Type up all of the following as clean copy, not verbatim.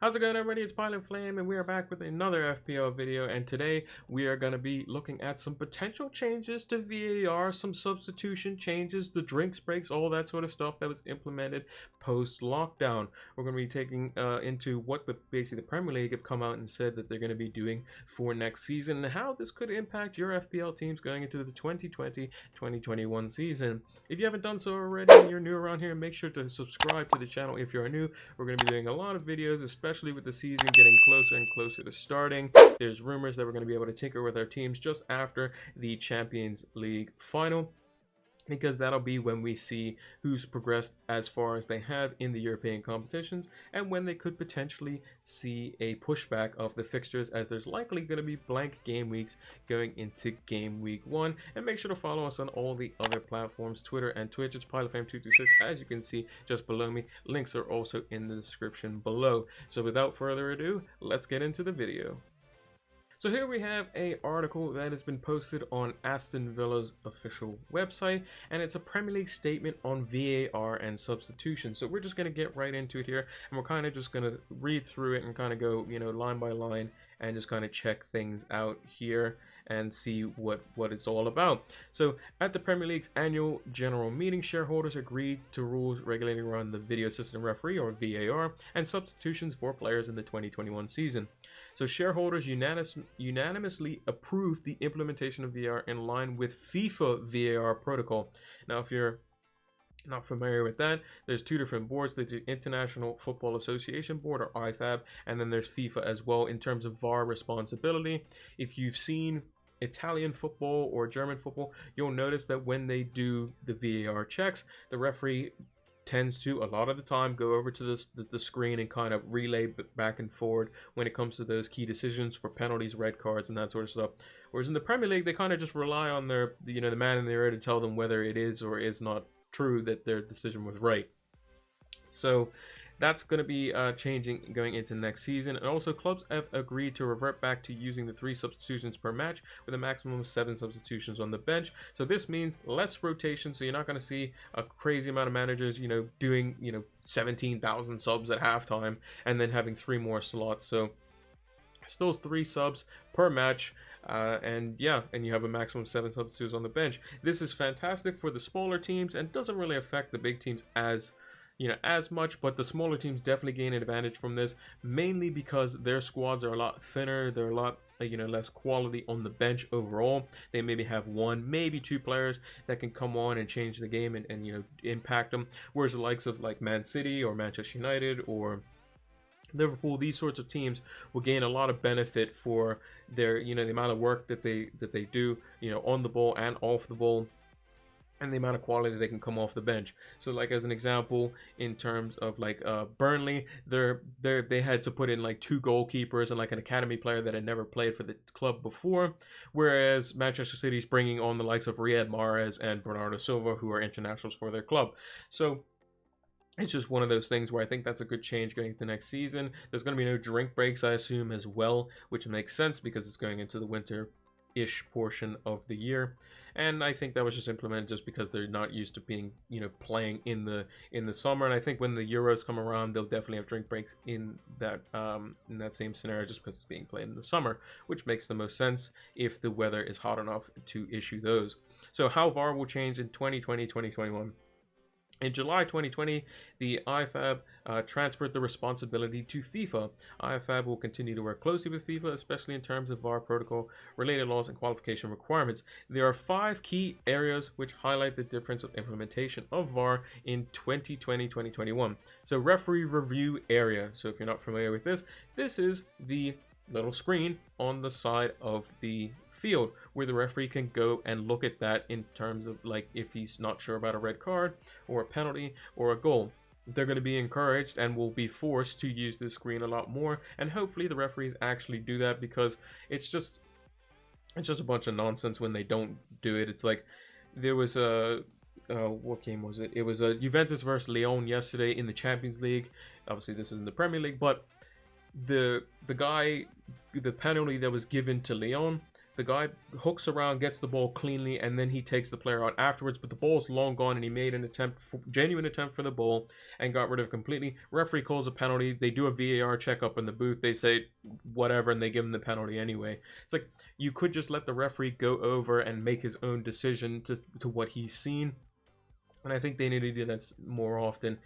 How's it going, everybody? It's Pilot Flame, and we are back with another FPL video. And today we are going to be looking at some potential changes to VAR, some substitution changes, the drinks breaks, all that sort of stuff that was implemented post-lockdown. We're going to be taking into what basically the Premier League have come out and said that they're going to be doing for next season, and how this could impact your FPL teams going into the 2020-2021 season. If you haven't done so already and you're new around here, make sure to subscribe to the channel if you're new. We're going to be doing a lot of videos, especially with the season getting closer and closer to starting. There's rumors that we're going to be able to tinker with our teams just after the Champions League final, because that'll be when we see who's progressed as far as they have in the European competitions, and when they could potentially see a pushback of the fixtures, as there's likely going to be blank game weeks going into game week 1. And make sure to follow us on all the other platforms, Twitter and Twitch. It's PilotFam226, as you can see just below me. Links are also in the description below. So without further ado, let's get into the video. So here we have an article that has been posted on Aston Villa's official website, and it's a Premier League statement on VAR and substitution. So we're just going to get right into it here, and we're kind of just going to read through it and kind of go, line by line, and just kind of check things out here and see what it's all about. So at the Premier League's annual general meeting, shareholders agreed to rules regulating around the video assistant referee, or VAR, and substitutions for players in the 2021 season. So shareholders unanimously approved the implementation of VAR in line with FIFA VAR protocol. Now, if you're not familiar with that, there's two different boards. There's the International Football Association Board, or IFAB, and then there's FIFA as well in terms of VAR responsibility. If you've seen Italian football or German football, you'll notice that when they do the VAR checks, the referee tends to, a lot of the time, go over to the screen and kind of relay back and forward when it comes to those key decisions for penalties, red cards, and that sort of stuff. Whereas in the Premier League, they kind of just rely on the man in the area to tell them whether it is or is not true that their decision was right. So that's going to be changing going into next season. And also, clubs have agreed to revert back to using the 3 substitutions per match, with a maximum of 7 substitutions on the bench. So this means less rotation, so you're not going to see a crazy amount of managers doing 17,000 subs at halftime and then having 3 more slots. So still 3 subs per match, and you have a maximum of 7 substitutes on the bench. This is fantastic for the smaller teams and doesn't really affect the big teams as much, but the smaller teams definitely gain an advantage from this, mainly because their squads are a lot thinner. They're a lot less quality on the bench overall. They maybe have 1, maybe 2 players that can come on and change the game and impact them, whereas the likes of like Man City or Manchester United or Liverpool, these sorts of teams will gain a lot of benefit for their the amount of work that they do on the ball and off the ball, and the amount of quality they can come off the bench. So like as an example, in terms of like Burnley, they had to put in like 2 goalkeepers and like an academy player that had never played for the club before, whereas Manchester City's bringing on the likes of Riyad Mahrez and Bernardo Silva, who are internationals for their club. So it's just one of those things where I think that's a good change going into next season. There's going to be no drink breaks, I assume, as well, which makes sense because it's going into the winter-ish portion of the year. And I think that was just implemented just because they're not used to being, playing in the summer. And I think when the Euros come around, they'll definitely have drink breaks in that same scenario, just because it's being played in the summer, which makes the most sense if the weather is hot enough to issue those. So how VAR will change in 2020-2021. In July 2020, the IFAB transferred the responsibility to FIFA. IFAB will continue to work closely with FIFA, especially in terms of VAR protocol, related laws, and qualification requirements. There are 5 key areas which highlight the difference of implementation of VAR in 2020-2021. So referee review area. So if you're not familiar with this, this is the little screen on the side of the field where the referee can go and look at that in terms of like if he's not sure about a red card or a penalty or a goal. They're going to be encouraged and will be forced to use this screen a lot more, and hopefully the referees actually do that, because it's just a bunch of nonsense when they don't do it. It's like there was a what game was it? It was a Juventus versus Lyon yesterday in the Champions League. Obviously this is in the Premier League, but the penalty that was given to Lyon, the guy hooks around, gets the ball cleanly, and then he takes the player out afterwards, but the ball's long gone and he made an genuine attempt for the ball and got rid of it completely. Referee calls a penalty. They do a VAR checkup in the booth. They say whatever, and they give him the penalty anyway. It's like, you could just let the referee go over and make his own decision to what he's seen. And I think they need to do that more often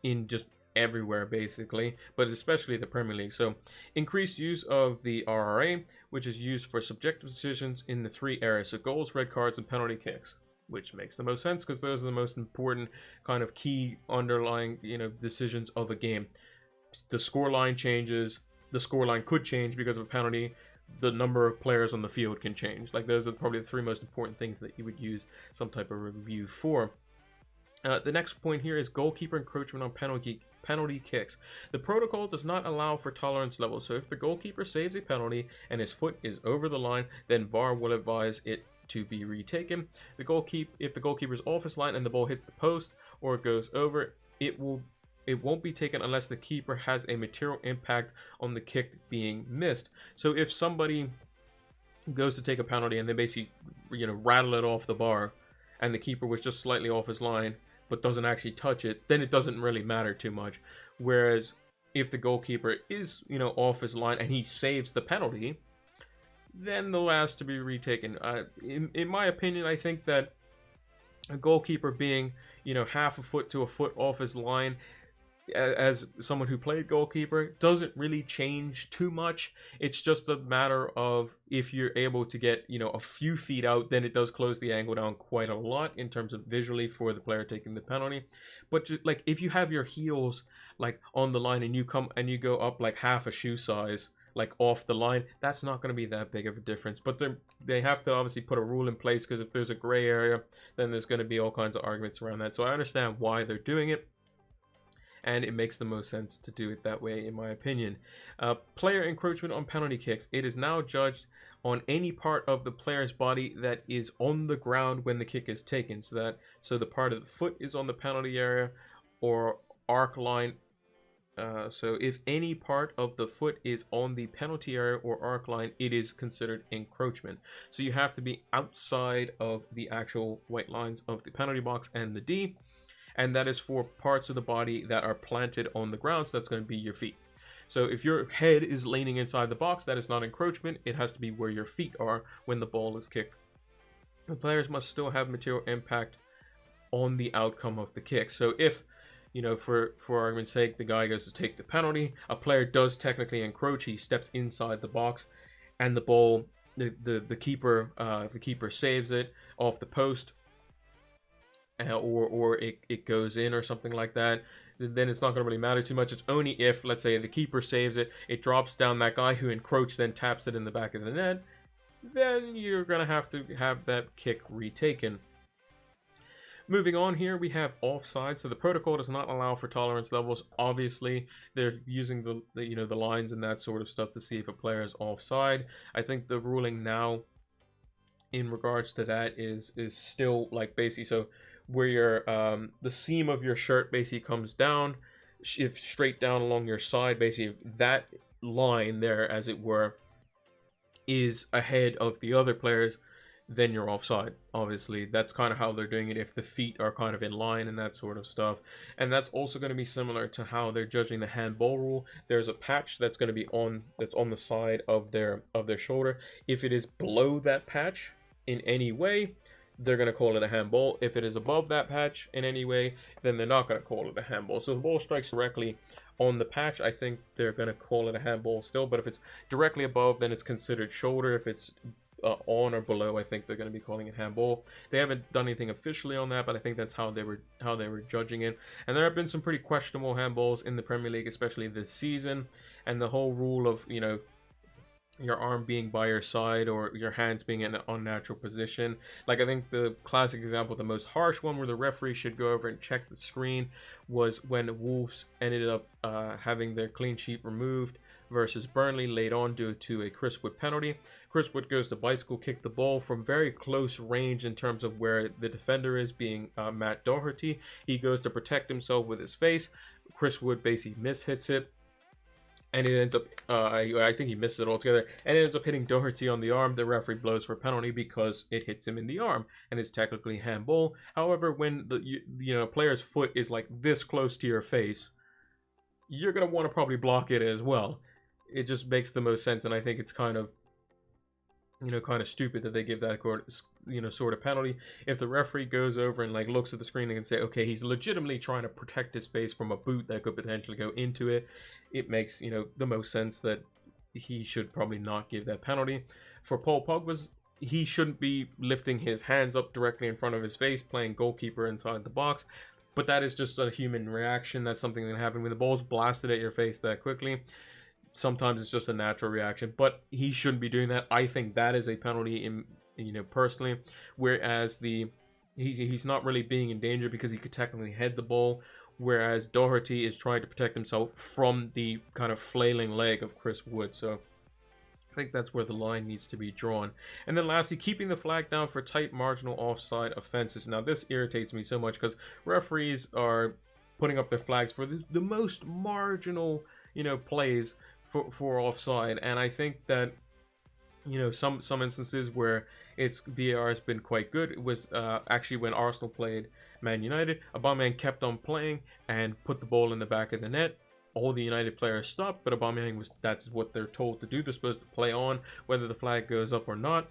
in just everywhere, basically, but especially the Premier League. So increased use of the RRA, which is used for subjective decisions in the 3 areas: so goals, red cards, and penalty kicks, which makes the most sense because those are the most important kind of key underlying, decisions of a game. The scoreline changes. The scoreline could change because of a penalty. The number of players on the field can change. Like, those are probably the 3 most important things that you would use some type of review for. The next point here is goalkeeper encroachment on penalty kicks. The protocol does not allow for tolerance levels, so if the goalkeeper saves a penalty and his foot is over the line, then VAR will advise it to be retaken. If the goalkeeper is off his line and the ball hits the post or goes over, it won't be taken unless the keeper has a material impact on the kick being missed. So if somebody goes to take a penalty and they basically rattle it off the bar, and the keeper was just slightly off his line but doesn't actually touch it, then it doesn't really matter too much. Whereas if the goalkeeper is off his line and he saves the penalty, then they'll ask to be retaken. In my opinion, I think that a goalkeeper being half a foot to a foot off his line, as someone who played goalkeeper, doesn't really change too much. It's just a matter of, if you're able to get a few feet out, then it does close the angle down quite a lot in terms of visually for the player taking the penalty. But like, if you have your heels like on the line and you go up like half a shoe size like off the line, that's not going to be that big of a difference. But they have to obviously put a rule in place, because if there's a gray area, then there's going to be all kinds of arguments around that. So I understand why they're doing it, and it makes the most sense to do it that way, in my opinion. Player encroachment on penalty kicks. It is now judged on any part of the player's body that is on the ground when the kick is taken. So the part of the foot is on the penalty area or arc line. So if any part of the foot is on the penalty area or arc line, it is considered encroachment. So you have to be outside of the actual white lines of the penalty box and the D. And that is for parts of the body that are planted on the ground, so that's going to be your feet. So if your head is leaning inside the box, that is not encroachment. It has to be where your feet are when the ball is kicked. The players must still have material impact on the outcome of the kick. So if, for argument's sake, the guy goes to take the penalty, a player does technically encroach, he steps inside the box, and the ball, the keeper saves it off the post, or it goes in or something like that, then it's not going to really matter too much. It's only if, let's say, the keeper saves it, it drops down, that guy who encroached then taps it in the back of the net, then you're going to have that kick retaken. Moving on here, we have offside. So the protocol does not allow for tolerance levels. Obviously, they're using the lines and that sort of stuff to see if a player is offside. I think the ruling now in regards to that is still like basically, so where your the seam of your shirt basically comes down, if straight down along your side, basically that line there, as it were, is ahead of the other players, then you're offside. Obviously, that's kind of how they're doing it, if the feet are kind of in line and that sort of stuff. And that's also going to be similar to how they're judging the handball rule. There's a patch that's going to be on the side of their shoulder. If it is below that patch in any way, they're going to call it a handball. If it is above that patch in any way, then they're not going to call it a handball. So if the ball strikes directly on the patch, I think they're going to call it a handball still. But if it's directly above, then it's considered shoulder. If it's on or below, I think they're going to be calling it handball. They haven't done anything officially on that, but I think that's how they were judging it. And there have been some pretty questionable handballs in the Premier League, especially this season. And the whole rule of, your arm being by your side or your hands being in an unnatural position. Like, I think the classic example, the most harsh one where the referee should go over and check the screen, was when Wolves ended up having their clean sheet removed versus Burnley late on due to a Chris Wood penalty. Chris Wood goes to bicycle kick the ball from very close range in terms of where the defender is, being Matt Doherty. He goes to protect himself with his face. Chris Wood basically mishits it, and it ends up, I think he misses it altogether, and it ends up hitting Doherty on the arm. The referee blows for a penalty because it hits him in the arm, and it's technically handball. However, when the player's foot is like this close to your face, you're gonna want to probably block it as well. It just makes the most sense, and I think it's kind of, kind of stupid that they give that sort of penalty. If the referee goes over and like looks at the screen and can say, okay, he's legitimately trying to protect his face from a boot that could potentially go into it, it makes the most sense that he should probably not give that penalty. For Paul Pogba's, he shouldn't be lifting his hands up directly in front of his face, playing goalkeeper inside the box. But that is just a human reaction. That's something that happens when the ball's blasted at your face that quickly. Sometimes it's just a natural reaction, but he shouldn't be doing that. I think that is a penalty, in personally. Whereas he's not really being in danger because he could technically head the ball. Whereas Doherty is trying to protect himself from the kind of flailing leg of Chris Wood. So I think that's where the line needs to be drawn. And then lastly, keeping the flag down for tight marginal offside offenses. Now this irritates me so much because referees are putting up their flags for the most marginal, plays for offside. And I think that, some instances where its VAR has been quite good. It was actually when Arsenal played Man United. Aubameyang kept on playing and put the ball in the back of the net. All the United players stopped, but Aubameyang that's what they're told to do. They're supposed to play on whether the flag goes up or not,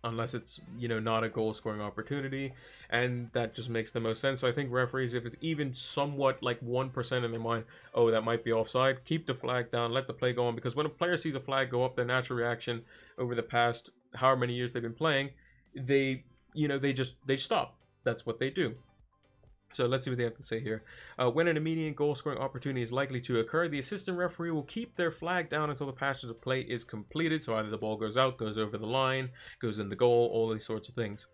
unless it's not a goal scoring opportunity, and that just makes the most sense. So I think referees, if it's even somewhat like 1% in their mind, oh, that might be offside, keep the flag down, let the play go on, because when a player sees a flag go up, their natural reaction over the past however many years they've been playing, they stop. That's what they do. So let's see what they have to say here. When an immediate goal-scoring opportunity is likely to occur, the assistant referee will keep their flag down until the passage of play is completed. So either the ball goes out, goes over the line, goes in the goal, all these sorts of things.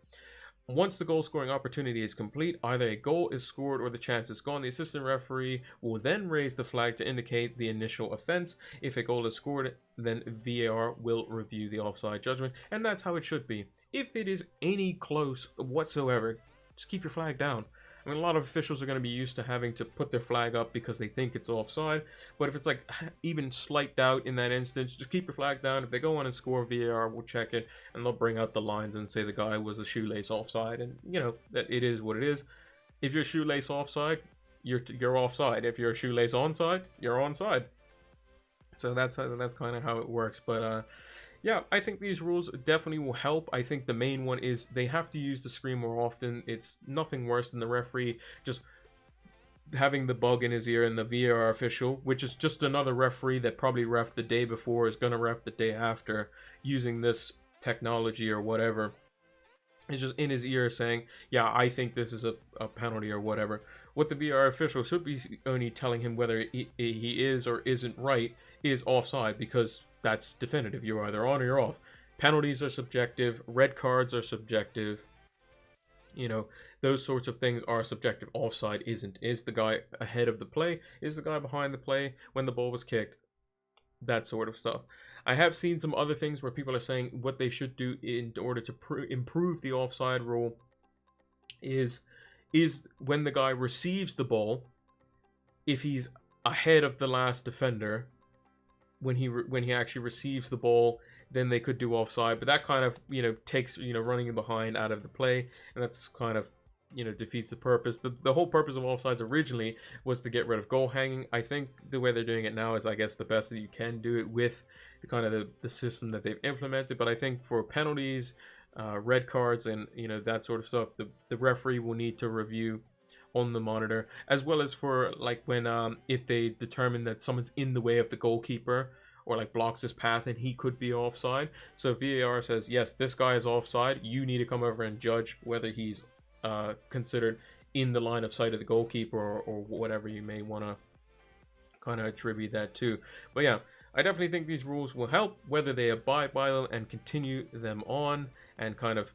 Once the goal-scoring opportunity is complete, either a goal is scored or the chance is gone. The assistant referee will then raise the flag to indicate the initial offense. If a goal is scored, then VAR will review the offside judgment, and that's how it should be. If it is any close whatsoever, just keep your flag down. I mean, a lot of officials are going to be used to having to put their flag up because they think it's offside. But if it's like even slight doubt in that instance, just keep your flag down. If they go on and score, VAR will check it, and they'll bring out the lines and say the guy was a shoelace offside. And, that it is what it is. If you're shoelace offside, you're offside. If you're shoelace onside, you're onside. So that's kind of how it works. But, yeah, I think these rules definitely will help. I think the main one is they have to use the screen more often. It's nothing worse than the referee just having the bug in his ear and the VAR official, which is just another referee that probably ref the day before is going to ref the day after using this technology or whatever. It's just in his ear saying, yeah, I think this is a penalty or whatever. What the VAR official should be only telling him whether he is or isn't right is offside, because that's definitive. You're either on or you're off. Penalties are subjective. Red cards are subjective. Those sorts of things are subjective. Offside isn't. Is the guy ahead of the play? Is the guy behind the play when the ball was kicked? That sort of stuff. I have seen some other things where people are saying what they should do in order to improve the offside rule is when the guy receives the ball, if he's ahead of the last defender, when he actually receives the ball, then they could do offside. But that kind of takes running behind out of the play, and that's kind of defeats the purpose. The whole purpose of offsides originally was to get rid of goal hanging. I think the way they're doing it now is, I guess, the best that you can do it with the kind of the system that they've implemented. But I think for penalties, red cards, and that sort of stuff, the referee will need to review on the monitor, as well as for like when if they determine that someone's in the way of the goalkeeper or like blocks his path and he could be offside. So VAR says, yes, this guy is offside, you need to come over and judge whether he's considered in the line of sight of the goalkeeper, or whatever you may want to kind of attribute that to. But yeah, I definitely think these rules will help, whether they abide by them and continue them on and kind of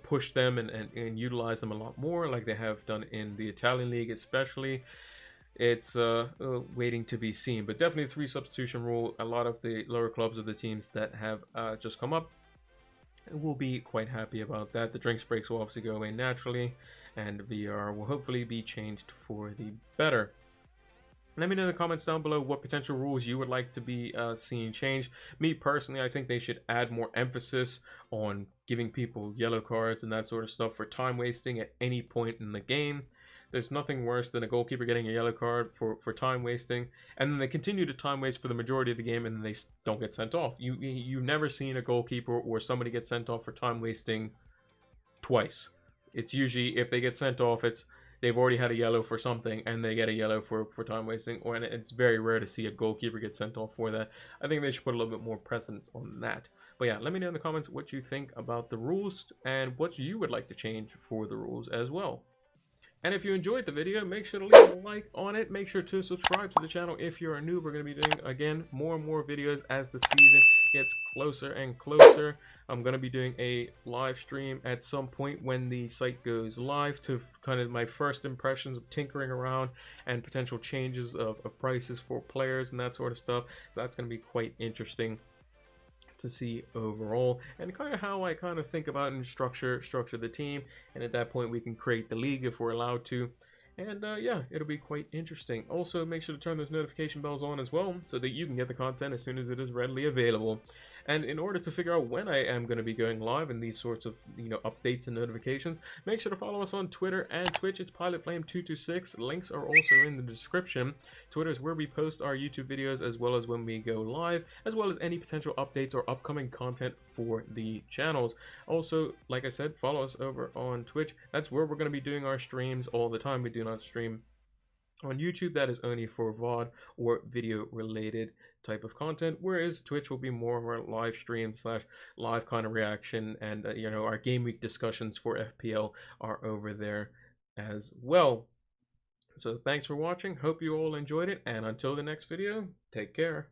push them and utilize them a lot more, like they have done in the Italian league especially. It's waiting to be seen. But definitely the 3 substitution rule, a lot of the lower clubs of the teams that have just come up will be quite happy about that. The drinks breaks will obviously go away naturally, and VR will hopefully be changed for the better. Let me know in the comments down below what potential rules you would like to be seeing changed. Me personally, I think they should add more emphasis on giving people yellow cards and that sort of stuff for time wasting at any point in the game. There's nothing worse than a goalkeeper getting a yellow card for time wasting, and then they continue to time waste for the majority of the game, and then they don't get sent off. You've never seen a goalkeeper or somebody get sent off for time wasting twice. It's usually, if they get sent off, it's they've already had a yellow for something and they get a yellow for time wasting, or and it's very rare to see a goalkeeper get sent off for that. I think they should put a little bit more precedence on that. But yeah, let me know in the comments what you think about the rules and what you would like to change for the rules as well. And if you enjoyed the video, make sure to leave a like on it. Make sure to subscribe to the channel if you're new. We're going to be doing, again, more and more videos as the season gets closer and closer. I'm going to be doing a live stream at some point when the site goes live to kind of my first impressions of tinkering around and potential changes of prices for players and that sort of stuff. That's going to be quite interesting to see overall, and kind of how I kind of think about and structure the team, and at that point we can create the league if we're allowed to. And yeah, it'll be quite interesting. Also, make sure to turn those notification bells on as well so that you can get the content as soon as it is readily available. And in order to figure out when I am going to be going live and these sorts of, updates and notifications, make sure to follow us on Twitter and Twitch. It's PilotFlame226. Links are also in the description. Twitter is where we post our YouTube videos as well as when we go live, as well as any potential updates or upcoming content for the channels. Also, like I said, follow us over on Twitch. That's where we're going to be doing our streams all the time. We do not stream on YouTube. That is only for VOD or video related type of content, whereas Twitch will be more of our live stream / live kind of reaction, and our game week discussions for FPL are over there as well. So thanks for watching, hope you all enjoyed it, and until the next video, take care.